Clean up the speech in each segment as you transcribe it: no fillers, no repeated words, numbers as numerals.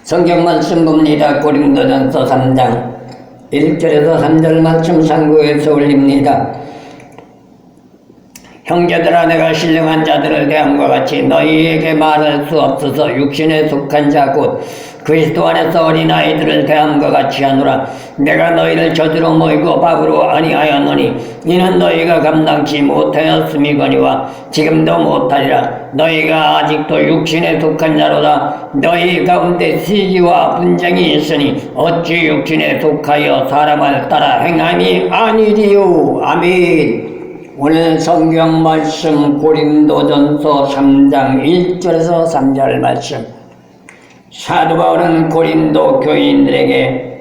성경 말씀 봅니다. 고린도전서 3장 1절에서 3절 말씀 상고해서 올립니다. 형제들아, 내가 신령한 자들을 대함과 같이 너희에게 말할 수 없어서 육신에 속한 자 곧 그리스도 안에서 어린아이들을 대함과 같이 하노라. 내가 너희를 저주로 모이고 밥으로 아니하였노니 이는 너희가 감당치 못하였음이거니와 지금도 못하리라. 너희가 아직도 육신에 속한 자로다. 너희 가운데 시기와 분쟁이 있으니 어찌 육신에 속하여 사람을 따라 행함이 아니리요. 아멘. 오늘 성경 말씀 고린도전서 3장 1절에서 3절 말씀. 사도 바울은 고린도 교인들에게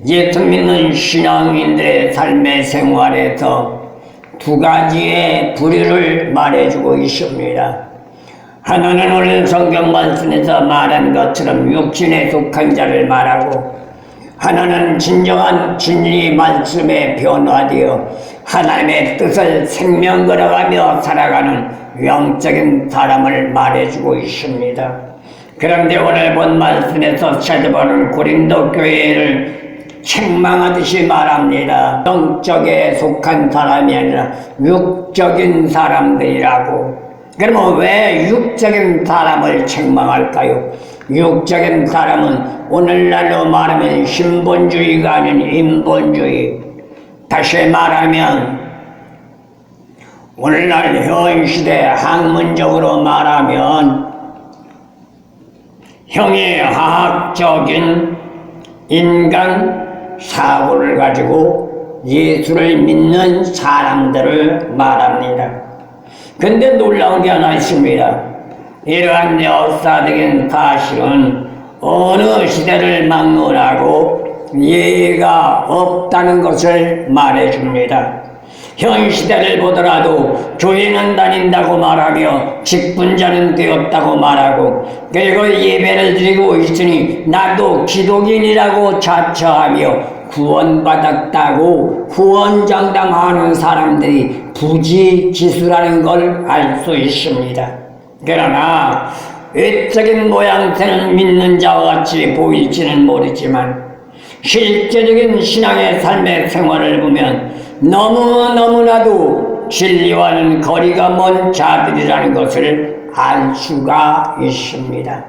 예수 믿는 신앙인들의 삶의 생활에서 두 가지의 부류를 말해주고 있습니다. 하나는 오늘 성경 말씀에서 말한 것처럼 육신에 속한 자를 말하고, 하나는 진정한 진리 말씀에 변화되어 하나님의 뜻을 생명 걸어가며 살아가는 영적인 사람을 말해주고 있습니다. 그런데 오늘 본 말씀에서 사도 바울은 고린도 교회를 책망하듯이 말합니다. 영적에 속한 사람이 아니라 육적인 사람들이라고. 그러면 왜 육적인 사람을 책망할까요? 육적인 사람은 오늘날로 말하면 신본주의가 아닌 인본주의. 다시 말하면 오늘날 현 시대 학문적으로 말하면 형이하학적인 인간 사고를 가지고 예수를 믿는 사람들을 말합니다. 근데 놀라운 게 하나 있습니다. 이러한 역사적인 사실은 어느 시대를 막론하고 예의가 없다는 것을 말해줍니다. 현 시대를 보더라도 교회는 다닌다고 말하며 직분자는 되었다고 말하고, 그리고 예배를 드리고 있으니 나도 기독인이라고 자처하며 구원받았다고 후원장담하는 사람들이 부지기수라는 걸 알 수 있습니다. 그러나 외적인 모양새는 믿는 자와 같이 보일지는 모르지만 실제적인 신앙의 삶의 생활을 보면 너무나도 진리와는 거리가 먼 자들이라는 것을 알 수가 있습니다.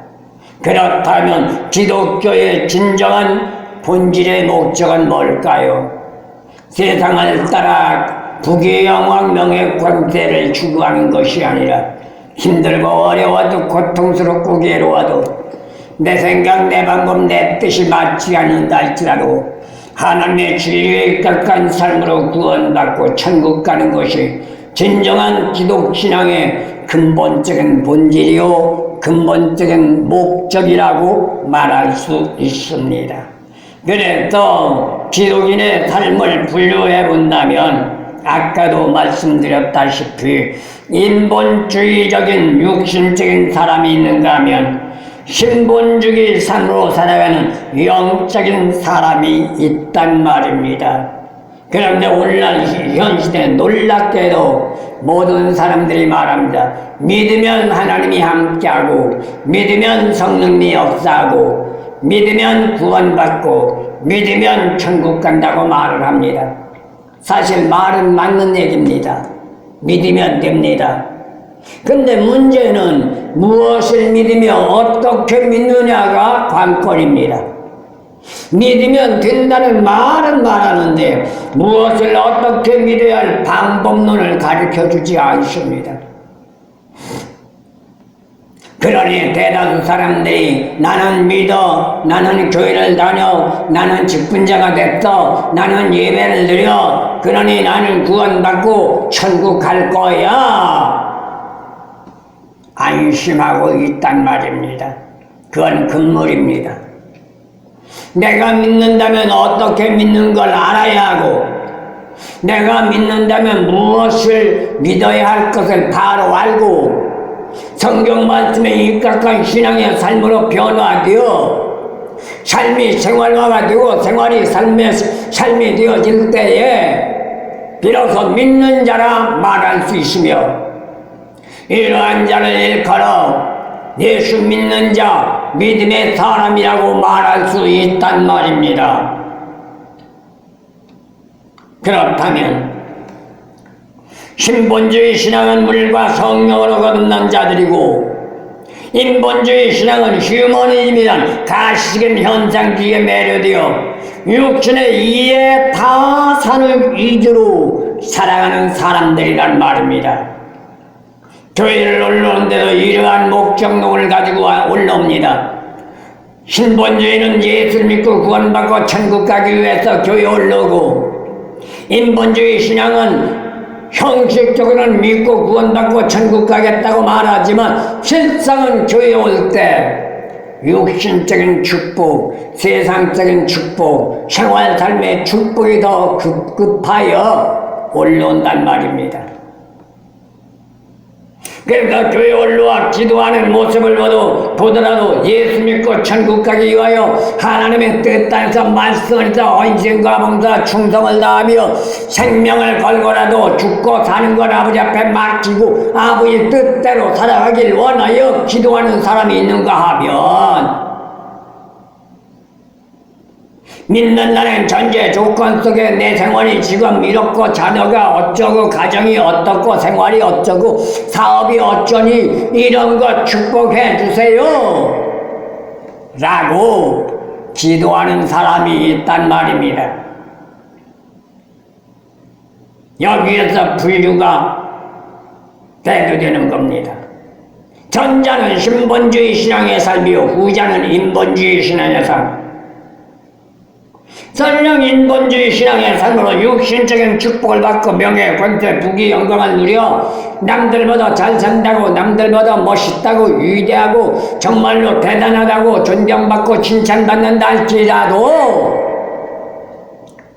그렇다면 기독교의 진정한 본질의 목적은 뭘까요? 세상을 따라 부귀영화 명예권세를 추구하는 것이 아니라 힘들고 어려워도 고통스럽고 괴로워도 내 생각, 내 방법, 내 뜻이 맞지 않는다 할지라도 하나님의 진리에 입각한 삶으로 구원받고 천국 가는 것이 진정한 기독신앙의 근본적인 본질이요 근본적인 목적이라고 말할 수 있습니다. 그래서 기독인의 삶을 분류해 본다면 아까도 말씀드렸다시피 인본주의적인 육신적인 사람이 있는가 하면 신본주의 삶으로 살아가는 영적인 사람이 있단 말입니다. 그런데 오늘날 현 시대 놀랍게도 모든 사람들이 말합니다. 믿으면 하나님이 함께하고, 믿으면 성령이 역사하고, 믿으면 구원받고, 믿으면 천국 간다고 말을 합니다. 사실 말은 맞는 얘기입니다. 믿으면 됩니다. 근데 문제는 무엇을 믿으며 어떻게 믿느냐가 관건입니다. 믿으면 된다는 말은 말하는데 무엇을 어떻게 믿어야 할 방법론을 가르쳐주지 않습니다. 그러니 대다수 사람들이 나는 믿어, 나는 교회를 다녀, 나는 직분자가 됐어, 나는 예배를 드려, 그러니 나는 구원받고 천국 갈 거야. 안심하고 있단 말입니다. 그건 금물입니다. 내가 믿는다면 어떻게 믿는 걸 알아야 하고, 내가 믿는다면 무엇을 믿어야 할 것을 바로 알고, 성경 말씀에 입각한 신앙의 삶으로 변화되어 삶이 생활화가 되고 생활이 삶이 되어질 때에 비로소 믿는 자라 말할 수 있으며, 이러한 자를 일컬어 예수 믿는 자, 믿음의 사람이라고 말할 수 있단 말입니다. 그렇다면 신본주의 신앙은 물과 성령으로 거듭난 자들이고, 인본주의 신앙은 휴머니즘이란 가식은 현상주의에 매료되어 육신의 이해 타산을 위주로 살아가는 사람들이란 말입니다. 교회를 올라오는데도 이러한 목적론을 가지고 올라옵니다. 신본주의는 예수를 믿고 구원받고 천국 가기 위해서 교회에 올라오고, 인본주의 신앙은 형식적으로는 믿고 구원받고 천국 가겠다고 말하지만 실상은 교회에 올 때 육신적인 축복, 세상적인 축복, 생활 삶의 축복이 더 급급하여 올라온단 말입니다. 그러니까 교회 올라와 기도하는 모습을 보더라도 예수 믿고 천국 가기 위하여 하나님의 뜻 따라서 말씀을 다 헌신과 봉사 충성을 다하며 생명을 걸고라도 죽고 사는 걸 아버지 앞에 맡기고 아버지 뜻대로 살아가길 원하여 기도하는 사람이 있는가 하면, 믿는다는 전제 조건 속에 내 생활이 지금 이렇고 자녀가 어쩌고 가정이 어떻고 생활이 어쩌고 사업이 어쩌니 이런 것 축복해 주세요 라고 기도하는 사람이 있단 말입니다. 여기에서 분류가 대두되는 겁니다. 전자는 신본주의 신앙의 삶이요 후자는 인본주의 신앙의 삶. 설령 인본주의 신앙의 삶으로 육신적인 축복을 받고 명예, 권세, 부귀, 영광을 누려 남들보다 잘 산다고, 남들보다 멋있다고, 위대하고 정말로 대단하다고 존경받고 칭찬받는다 할지라도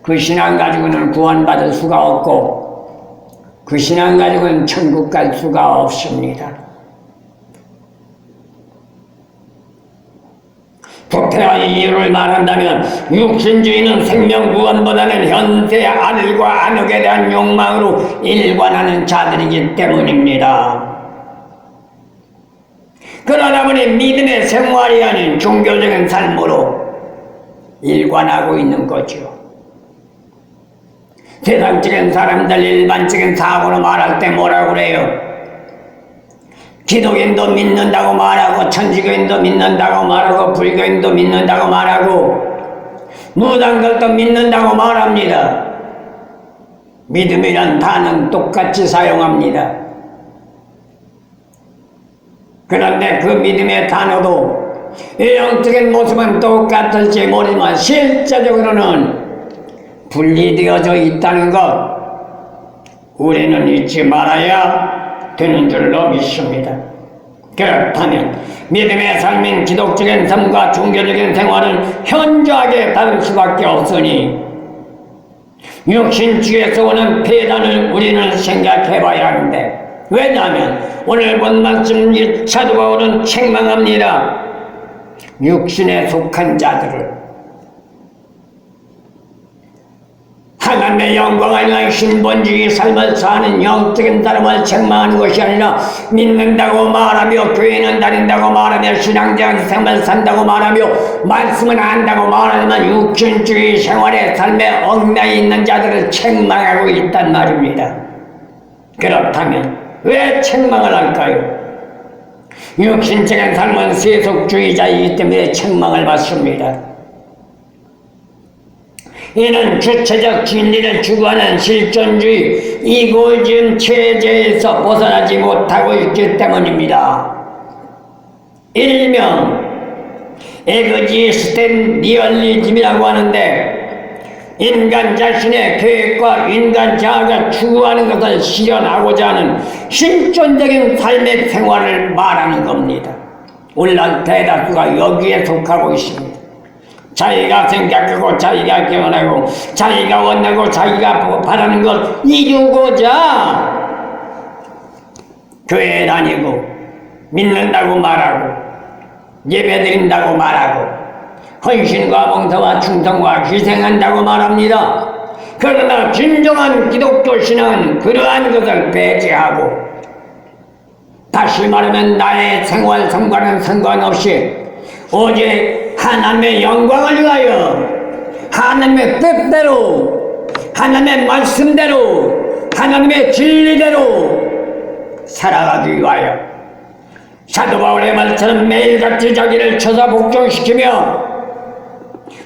그 신앙 가지고는 구원받을 수가 없고 그 신앙 가지고는 천국 갈 수가 없습니다. 구태의 이유를 말한다면 육신주의는 생명구원보다는 현세의 안일과 안욕에 대한 욕망으로 일관하는 자들이기 때문입니다. 그러다 보니 믿음의 생활이 아닌 종교적인 삶으로 일관하고 있는 거죠. 세상적인 사람들 일반적인 사고로 말할 때 뭐라고 그래요? 기독인도 믿는다고 말하고 천주교인도 믿는다고 말하고 불교인도 믿는다고 말하고 무당들도 믿는다고 말합니다. 믿음이란 단어는 똑같이 사용합니다. 그런데 그 믿음의 단어도 외형적인 모습은 똑같을지 모르지만 실제적으로는 분리되어져 있다는 것 우리는 잊지 말아야 되는 줄로 믿습니다. 그렇다면 믿음의 삶인 기독적인 삶과 종교적인 생활은 현저하게 다를 수밖에 없으니 육신주의에서 오는 폐단을 우리는 생각해 봐야 하는데, 왜냐하면 오늘 본 말씀 사도 바울은 책망합니다. 육신에 속한 자들을 하나님의 영광을 위한 신본주의 삶을 사는 영적인 사람을 책망하는 것이 아니라 믿는다고 말하며 교회는 다닌다고 말하며 신앙적인 생활을 산다고 말하며 말씀을 안다고 말하지만 육신주의 생활의 삶에 얽매여 있는 자들을 책망하고 있단 말입니다. 그렇다면 왜 책망을 할까요? 육신적인 삶은 세속주의자이기 때문에 책망을 받습니다. 이는 주체적 진리를 추구하는 실존주의 이고이즘 체제에서 벗어나지 못하고 있기 때문입니다. 일명 에그지스텐 리얼리즘이라고 하는데 인간 자신의 계획과 인간 자아가 추구하는 것을 실현하고자 하는 실존적인 삶의 생활을 말하는 겁니다. 오늘날 대다수가 여기에 속하고 있습니다. 자기가 생각하고 자기가 경험하고 자기가 원하고 자기가 바라는 것 이루고자 교회에 다니고 믿는다고 말하고 예배드린다고 말하고 헌신과 봉사와 충성과 희생한다고 말합니다. 그러나 진정한 기독교 신앙은 그러한 것을 배제하고, 다시 말하면 나의 생활 삶과는 상관없이 오직 하나님의 영광을 위하여 하나님의 뜻대로 하나님의 말씀대로 하나님의 진리대로 살아가기 위하여 사도 바울의 말처럼 매일같이 자기를 처사 복종시키며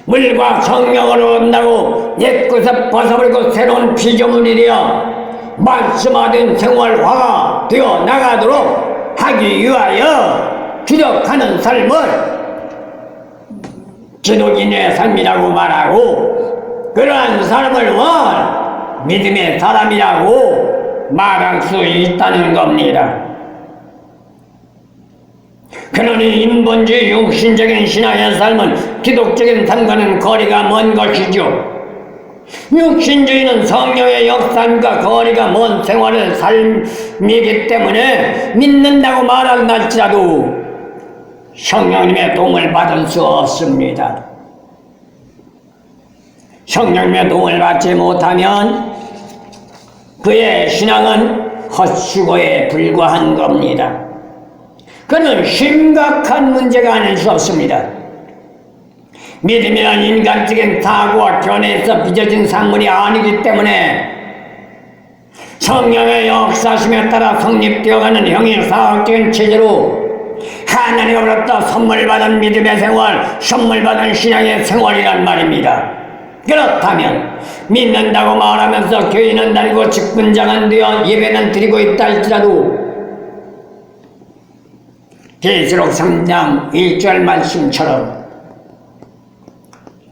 물과 성령으로 온다고 옛것을 벗어버리고 새로운 피조물이 되어 말씀하던 생활화가 되어 나가도록 하기 위하여 기록하는 삶을 기독인의 삶이라고 말하고, 그러한 사람을 믿음의 사람이라고 말할 수 있다는 겁니다. 그러니 인본주의 육신적인 신앙의 삶은 기독적인 삶과는 거리가 먼 것이죠. 육신주의는 성령의 역사과 거리가 먼 생활의 삶이기 때문에 믿는다고 말한다 할지라도 성령님의 도움을 받을 수 없습니다. 성령님의 도움을 받지 못하면 그의 신앙은 헛수고에 불과한 겁니다. 그는 심각한 문제가 아닐 수 없습니다. 믿음이란 인간적인 사고와 견해에서 빚어진 산물이 아니기 때문에 성령의 역사심에 따라 성립되어가는 형이사학적인 체제로 하나님으로부터 선물받은 믿음의 생활, 선물받은 신앙의 생활이란 말입니다. 그렇다면 믿는다고 말하면서 교회는 다니고 직분장은 되어 예배는 드리고 있다 할지라도 계시록 3장 1절 말씀처럼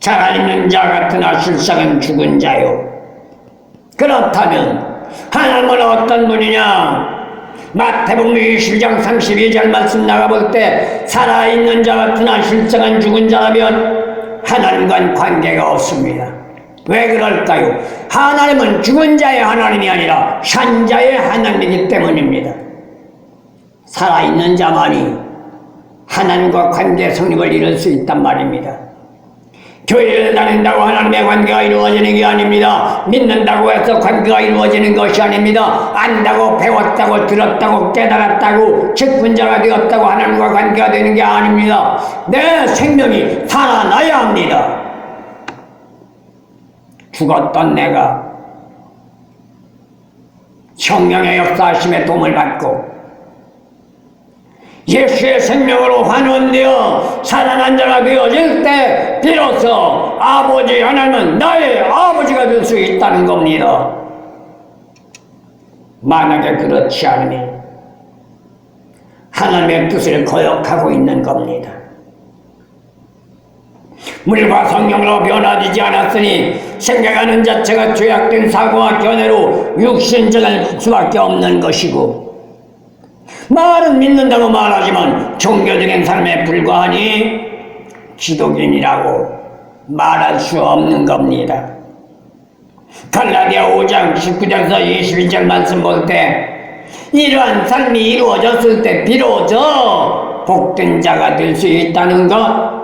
살아있는 자 같으나 실상은 죽은 자요. 그렇다면 하나님은 어떤 분이냐? 마태복음 22장 32절 말씀 나가볼 때 살아있는 자 같으나 실상은 죽은 자라면 하나님과는 관계가 없습니다. 왜 그럴까요? 하나님은 죽은 자의 하나님이 아니라 산 자의 하나님이기 때문입니다. 살아있는 자만이 하나님과 관계 성립을 이룰 수 있단 말입니다. 교회를 다닌다고 하나님의 관계가 이루어지는 게 아닙니다. 믿는다고 해서 관계가 이루어지는 것이 아닙니다. 안다고 배웠다고 들었다고 깨달았다고 직분자가 되었다고 하나님과 관계가 되는 게 아닙니다. 내 생명이 살아나야 합니다. 죽었던 내가 성령의 역사하심에 도움을 받고 예수의 생명으로 환원되어 살아난 자가 되어질 때 비로소 아버지 하나님은 나의 아버지가 될 수 있다는 겁니다. 만약에 그렇지 않으면 하나님의 뜻을 거역하고 있는 겁니다. 물과 성령으로 변화되지 않았으니 생각하는 자체가 죄악된 사고와 견해로 육신적일 수밖에 없는 것이고, 말은 믿는다고 말하지만 종교적인 삶에 불과하니 기독인이라고 말할 수 없는 겁니다. 갈라디아 5장 19절에서 21절 말씀 볼 때 이러한 삶이 이루어졌을 때 비로소 복된 자가 될 수 있다는 것,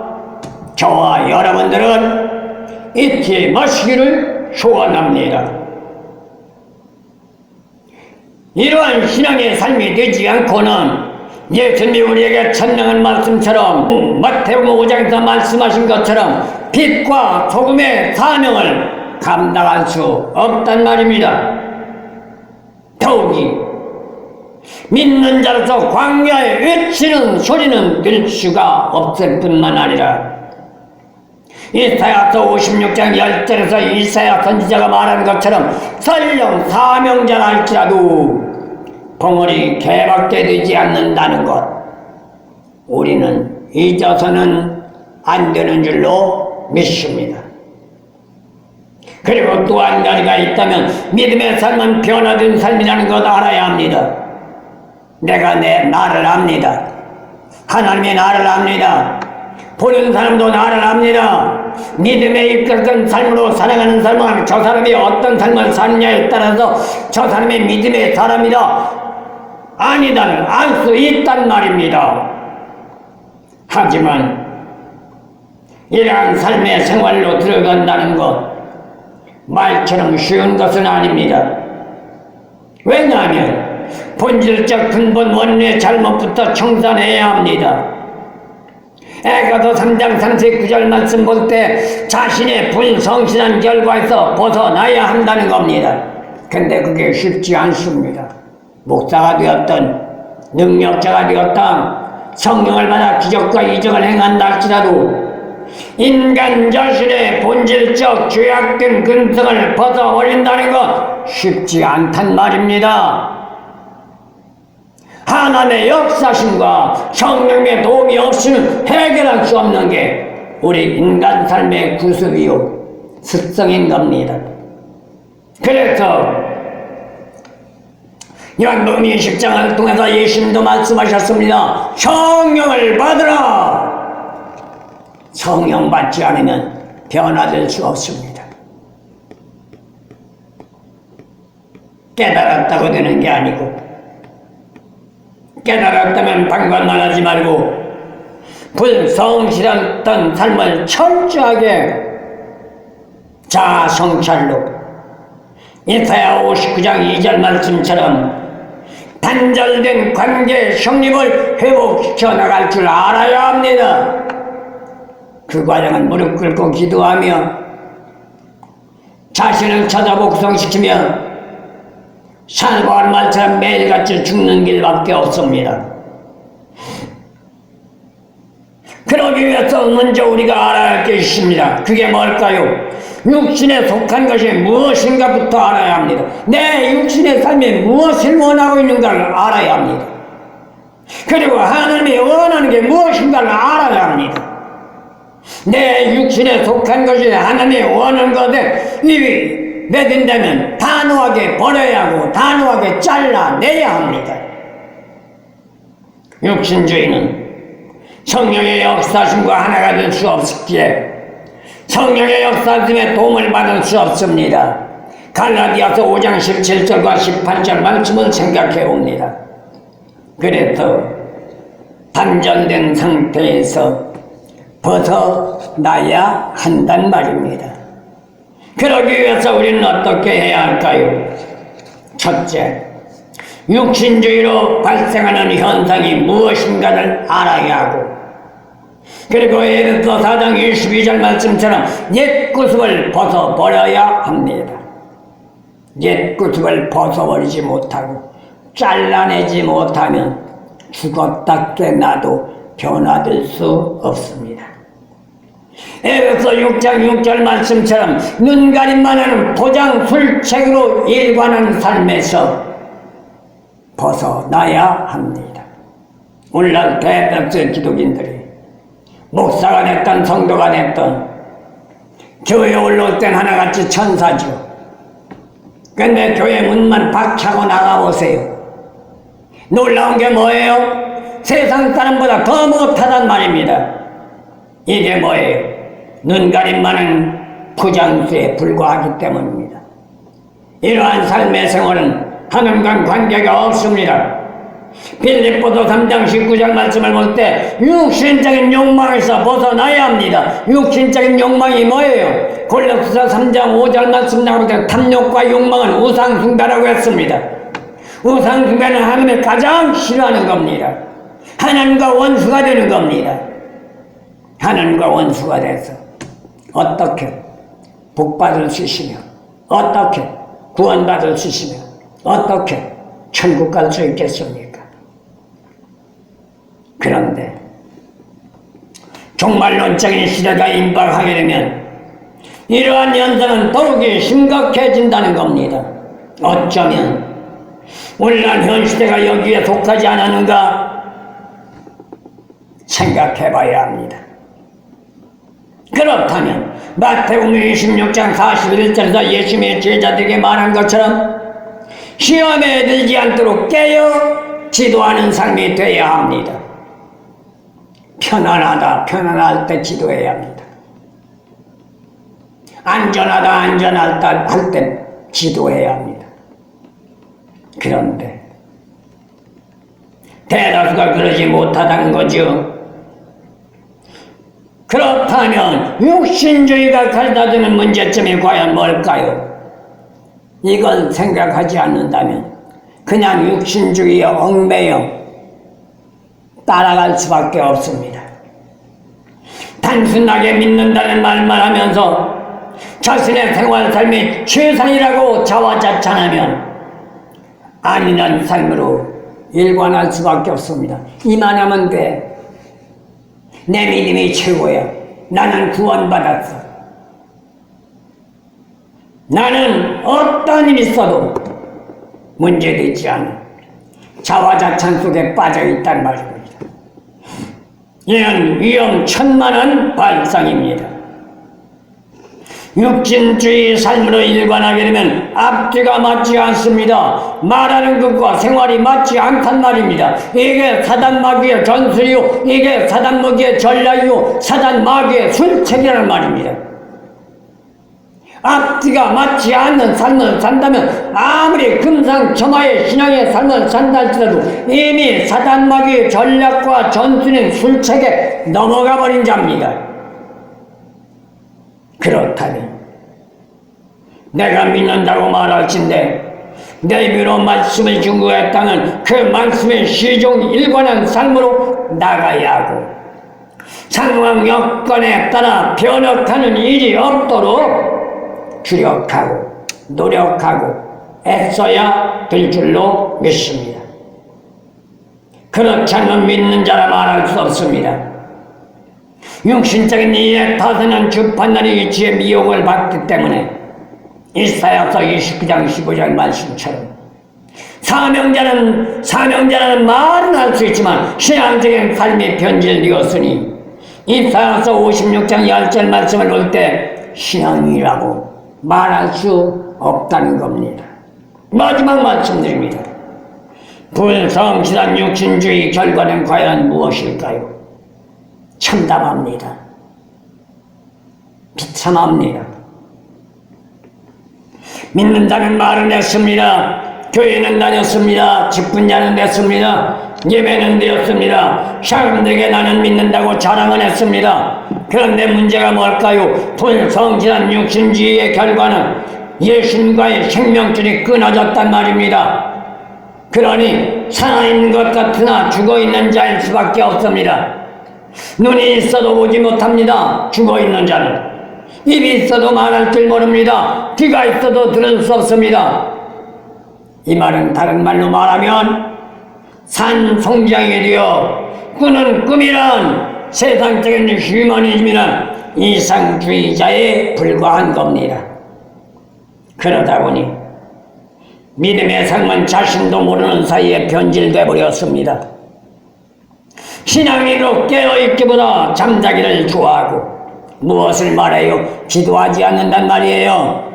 저와 여러분들은 잊지 마시기를 소원합니다. 이러한 신앙의 삶이 되지 않고는 예수님이 우리에게 천명한 말씀처럼 마태복음 5장에서 말씀하신 것처럼 빛과 소금의 사명을 감당할 수 없단 말입니다. 더욱이 믿는 자로서 광야에 외치는 소리는 들 수가 없을 뿐만 아니라 이사야서 56장 10절에서 이사야 선지자가 말하는 것처럼 설령 사명자라 할지라도 벙어리 개밖에 되지 않는다는 것, 우리는 잊어서는 안 되는 줄로 믿습니다. 그리고 또 한 가지가 있다면 믿음의 삶은 변화된 삶이라는 것 알아야 합니다. 내가 나를 압니다. 하나님이 나를 압니다. 보는 사람도 나를 압니다. 믿음에 이끌던 삶으로 살아가는 삶은 저 사람이 어떤 삶을 사느냐에 따라서 저 사람이 믿음의 사람이다 아니다를 알 수 있단 말입니다. 하지만 이러한 삶의 생활로 들어간다는 것 말처럼 쉬운 것은 아닙니다. 왜냐하면 본질적 근본 원리의 잘못부터 청산해야 합니다. 에가서 3장 39절 말씀 볼 때 자신의 불성실한 결과에서 벗어나야 한다는 겁니다. 근데 그게 쉽지 않습니다. 목사가 되었던 능력자가 되었던 성령을 받아 기적과 이적을 행한다 할지라도 인간 자신의 본질적 죄악된 근성을 벗어버린다는 건 쉽지 않단 말입니다. 하나님의 역사심과 성령의 도움이 없이는 해결할 수 없는 게 우리 인간 삶의 구습이요 습성인 겁니다. 그래서 요한복음 20장을 통해서 예수님도 말씀하셨습니다. 성령을 받으라. 성령 받지 않으면 변화될 수 없습니다. 깨달았다고 되는 게 아니고, 깨달았다면 방관만 하지 말고 불성실했던 삶을 철저하게 자아 성찰로 이사야 59장 2절 말씀처럼 단절된 관계의 성립을 회복시켜 나갈 줄 알아야 합니다. 그 과정은 무릎 꿇고 기도하며 자신을 찾아 복성시키며 살고한 말처럼 매일같이 죽는 길밖에 없습니다. 그러기 위해서 먼저 우리가 알아야 할 게 있습니다. 그게 뭘까요? 육신에 속한 것이 무엇인가부터 알아야 합니다. 내 육신의 삶이 무엇을 원하고 있는가를 알아야 합니다. 그리고 하나님이 원하는 게 무엇인가를 알아야 합니다. 내 육신에 속한 것이 하나님이 원하는 것에 입이 매든다면 단호하게 버려야 하고 단호하게 잘라내야 합니다. 육신주의는 성령의 역사심과 하나가 될 수 없기에 성령의 역사심에 도움을 받을 수 없습니다. 갈라디아서 5장 17절과 18절 말씀을 생각해 봅니다. 그래서 단절된 상태에서 벗어나야 한단 말입니다. 그러기 위해서 우리는 어떻게 해야 할까요? 첫째, 육신주의로 발생하는 현상이 무엇인가를 알아야 하고, 그리고 에베소 4장 22절 말씀처럼 옛 구습을 벗어버려야 합니다. 옛 구습을 벗어버리지 못하고 잘라내지 못하면 죽었다 깨나도 변화될 수 없습니다. 에베소 6장 6절 말씀처럼 눈가림만 하는 포장술책으로 일관한 삶에서 벗어나야 합니다. 오늘날 대다수의 기독인들이 목사가 됐든 성도가 됐든 교회에 올라올 땐 하나같이 천사죠. 근데 교회 문만 박차고 나가보세요. 놀라운 게 뭐예요? 세상 사람보다 더 못하단 말입니다. 이게 뭐예요? 눈가림만은 포장수에 불과하기 때문입니다. 이러한 삶의 생활은 하나님과 관계가 없습니다. 빌립보서 3장 19절 말씀을 볼 때 육신적인 욕망에서 벗어나야 합니다. 육신적인 욕망이 뭐예요? 골로새서 3장 5절 말씀 나올 때 탐욕과 욕망은 우상숭배라고 했습니다. 우상숭배는 하나님이 가장 싫어하는 겁니다. 하나님과 원수가 되는 겁니다. 하나님과 원수가 돼서 어떻게 복받을 수 있으며, 어떻게 구원받을 수 있으며, 어떻게 천국 갈 수 있겠습니까? 그런데 종말론적인 시대가 임박하게 되면 이러한 현상은 더욱이 심각해진다는 겁니다. 어쩌면 오늘날 현 시대가 여기에 속하지 않았는가 생각해봐야 합니다. 그렇다면 마태복음 26장 41절에서 예수님의 제자들에게 말한 것처럼 시험에 들지 않도록 깨어 기도하는 삶이 되어야 합니다. 편안할 때 기도해야 합니다. 안전할 때 기도해야 합니다. 그런데 대다수가 그러지 못하다는 거죠. 그렇다면 육신주의가 가져다주는 문제점이 과연 뭘까요? 이건 생각하지 않는다면 그냥 육신주의에 얽매여 따라갈 수밖에 없습니다. 단순하게 믿는다는 말만 하면서 자신의 생활 삶이 최상이라고 자화자찬하면 아니란 삶으로 일관할 수밖에 없습니다. 이만하면 돼. 내 믿음이 최고야. 나는 구원받았어. 나는 어떤 일이 있어도 문제되지 않아. 자화자찬 속에 빠져있단 말입니다. 이는 위험천만한 발상입니다. 육신주의 삶으로 일관하게 되면 앞뒤가 맞지 않습니다. 말하는 것과 생활이 맞지 않단 말입니다. 이게 사단 마귀의 전술이요, 이게 사단 마귀의 전략이요, 사단 마귀의 술책이라는 말입니다. 앞뒤가 맞지 않는 삶을 산다면 아무리 금상첨화의 신앙의 삶을 산다 할지라도 이미 사단 마귀의 전략과 전술인 술책에 넘어가 버린 자입니다. 그렇다면 내가 믿는다고 말할진대 내 입으로 말씀을 증거했다면 그 말씀의 시종 일관한 삶으로 나가야 하고 상황 여건에 따라 변혁하는 일이 없도록 주력하고 노력하고 애써야 될 줄로 믿습니다. 그렇지 않으면 믿는 자라 말할 수 없습니다. 육신적인 일에 다스는 주판날의 이치의 미혹을 받기 때문에 이사야서 29장 15절 말씀처럼 사명자라는 말은 할 수 있지만 신앙적인 삶이 변질되었으니 이사야서 56장 10절 말씀을 볼 때 신앙이라고 말할 수 없다는 겁니다. 마지막 말씀드립니다. 불성실한 육신주의 결과는 과연 무엇일까요? 참담합니다. 비참합니다. 믿는다는 말은 했습니다. 교회는 다녔습니다. 직분자는 됐습니다. 예배는 되었습니다. 사람들에게 나는 믿는다고 자랑은 했습니다. 그런데 문제가 뭘까요? 불성실한 육신주의의 결과는 예수님과의 생명줄이 끊어졌단 말입니다. 그러니 살아있는 것 같으나 죽어있는 자일 수밖에 없습니다. 눈이 있어도 보지 못합니다. 죽어있는 자는. 입이 있어도 말할 줄 모릅니다. 귀가 있어도 들을 수 없습니다. 이 말은 다른 말로 말하면 산송장이 되어 꾸는 꿈이란 세상적인 휴머니즘이란 이상주의자에 불과한 겁니다. 그러다 보니 믿음의 삶은 자신도 모르는 사이에 변질돼 버렸습니다. 신앙인으로 깨어있기보다 잠자기를 좋아하고 무엇을 말해요? 기도하지 않는단 말이에요.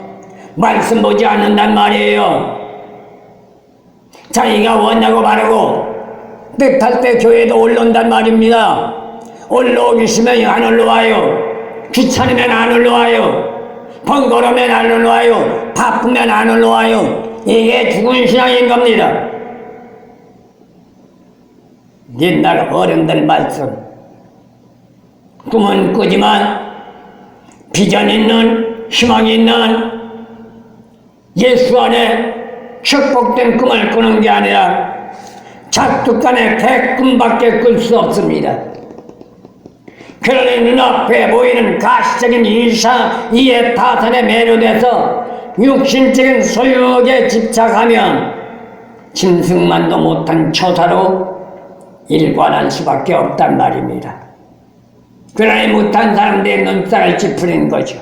말씀 보지 않는단 말이에요. 자기가 원하고 바르고 뜻할 때 교회도 올라온단 말입니다. 올라오기 싫으면 안 올라와요. 귀찮으면 안 올라와요. 번거로우면 안 올라와요. 바쁘면 안 올라와요. 이게 죽은 신앙인 겁니다. 옛날 어른들 말씀, 꿈은 꾸지만 비전 있는 희망 있는 예수 안에 축복된 꿈을 꾸는 게 아니라 작두간의 개꿈밖에 꿀 수 없습니다. 그러니 눈앞에 보이는 가시적인 이해 타산에 매료돼서 육신적인 소유욕에 집착하면 짐승만도 못한 처사로 일관할 수밖에 없단 말입니다. 그러니 못한 사람들의 눈살을 찌푸리는 거죠.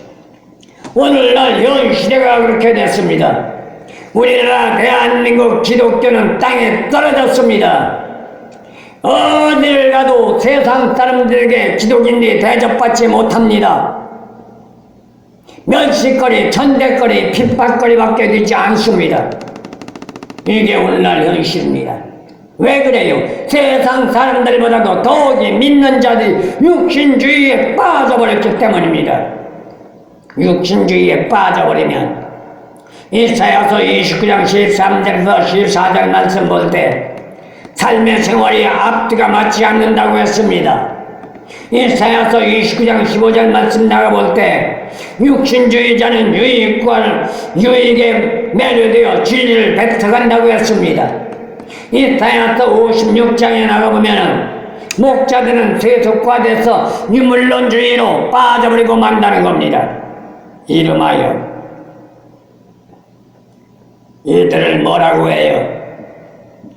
오늘날 현 시대가 그렇게 됐습니다. 우리나라 대한민국 기독교는 땅에 떨어졌습니다. 어딜 가도 세상 사람들에게 기독인이 대접받지 못합니다. 면식거리, 천대거리, 핍박거리밖에 되지 않습니다. 이게 오늘날 현실입니다. 왜 그래요? 세상 사람들보다도 더욱이 믿는 자들이 육신주의에 빠져버렸기 때문입니다. 육신주의에 빠져버리면 이사야서 29장 13절에서 14절 말씀 볼 때 삶의 생활이 앞뒤가 맞지 않는다고 했습니다. 이사야서 29장 15절 말씀 나가볼 때 육신주의자는 유익에 매료되어 진리를 뱉어간다고 했습니다. 이사야서 56장에 나가보면 목자들은 세속화돼서 유물론주의로 빠져버리고 만다는 겁니다. 이름하여 이들을 뭐라고 해요?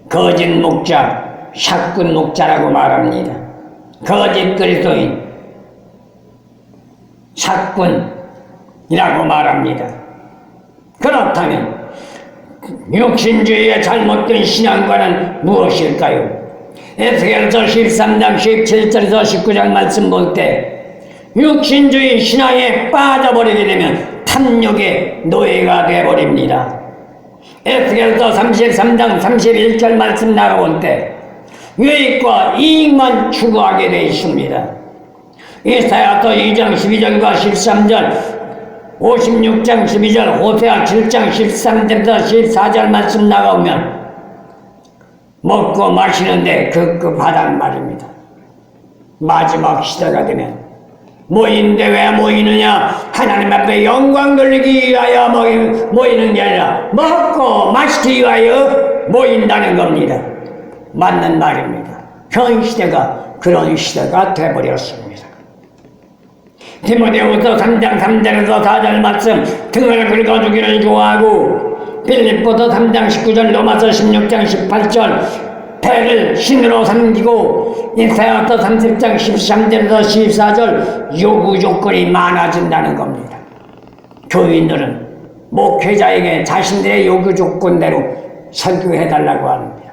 거짓 목자, 샷군 목자라고 말합니다. 거짓 그리스도인, 샷군이라고 말합니다. 그렇다면 육신주의의 잘못된 신앙과는 무엇일까요? 에스겔서 13장 17절에서 19장 말씀 볼 때 육신주의 신앙에 빠져버리게 되면 탐욕의 노예가 되어버립니다. 에스겔서 33장 31절 말씀 나눠볼 때 유익과 이익만 추구하게 되어 있습니다. 이사야서 2장 12절과 13절 56장 12절, 호세아 7장 13절에서 14절 말씀 나가오면 먹고 마시는데 급급하단 말입니다. 마지막 시대가 되면 모이는데 왜 모이느냐? 하나님 앞에 영광 돌리기 위하여 모이는 게 아니라 먹고 마시기 위하여 모인다는 겁니다. 맞는 말입니다. 현 시대가 그런 시대가 되어버렸습니다. 디모데후서 3장 3절에서 4절 말씀 등을 긁어주기를 좋아하고 빌립보서 3장 19절 로마서 16장 18절 배를 신으로 삼기고 이사야서 30장 13절에서 14절 요구 조건이 많아진다는 겁니다. 교인들은 목회자에게 자신들의 요구 조건대로 설교해달라고 합니다.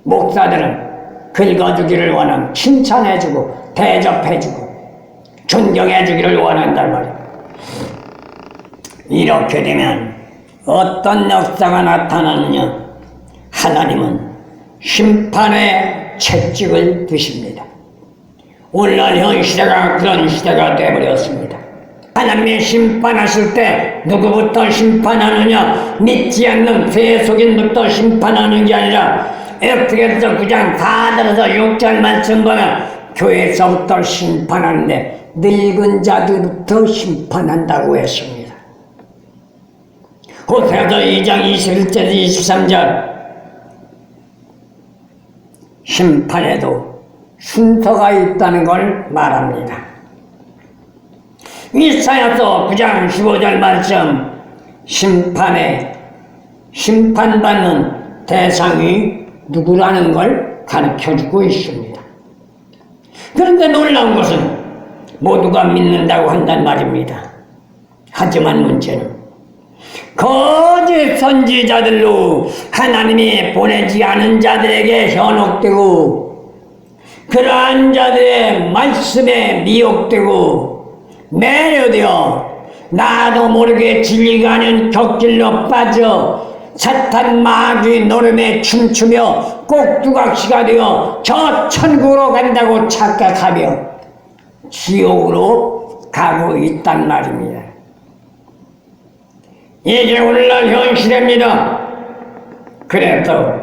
목사들은 긁어주기를 원하면 칭찬해주고 대접해주고 존경해주기를 원한단 말이에요. 이렇게 되면 어떤 역사가 나타나느냐? 하나님은 심판의 채찍을 드십니다. 오늘날 현 시대가 그런 시대가 되어버렸습니다. 하나님이 심판하실 때 누구부터 심판하느냐? 믿지 않는 세속인부터 심판하는 게 아니라 에스겔서 9장 4절에서 6절 말씀 보면 교회에서부터 심판하는데 늙은 자들부터 심판한다고 했습니다. 호세아서 2장 21절 23절 심판에도 순서가 있다는 걸 말합니다. 이사야서 9장 15절 말씀 심판받는 대상이 누구라는 걸 가르쳐주고 있습니다. 그런데 놀라운 것은 모두가 믿는다고 한단 말입니다. 하지만 문제는 거짓 선지자들로 하나님이 보내지 않은 자들에게 현혹되고 그러한 자들의 말씀에 미혹되고 매료되어 나도 모르게 진리가 아닌 격길로 빠져 사탄 마귀 노름에 춤추며 꼭두각시가 되어 저 천국으로 간다고 착각하며 지옥으로 가고 있단 말입니다. 이게 오늘날 현실입니다. 그래서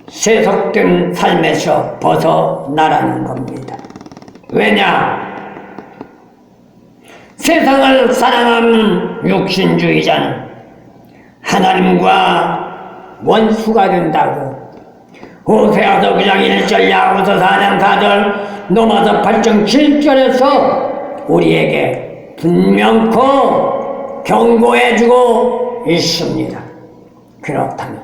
세속된 삶에서 벗어나라는 겁니다. 왜냐? 세상을 사랑하는 육신주의자는 하나님과 원수가 된다고 호세아서 9장 1절, 야고보서 4장 4절, 로마서 8장 7절에서 우리에게 분명코 경고해주고 있습니다. 그렇다면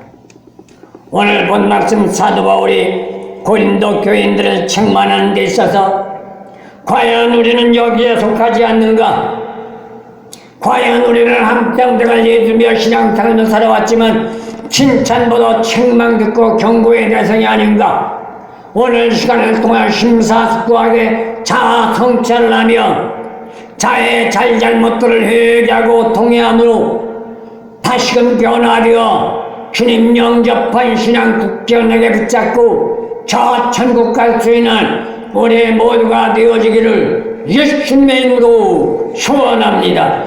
오늘 본 말씀 사도 바울이 고린도 교인들을 책망하는 데 있어서 과연 우리는 여기에 속하지 않는가? 과연 우리는 한평생을 예수며 신앙생활을 살아왔지만 칭찬보다 책망 듣고 경고의 대상이 아닌가? 오늘 시간을 통해 심사숙고하게 자아 성찰을 하며 자의 잘잘못들을 회개하고 통회함으로 다시금 변화되어 주님 영접한 신앙 국견에게 붙잡고 저 천국 갈 수 있는 우리 모두가 되어지기를 예수님의 이름으로 소원합니다.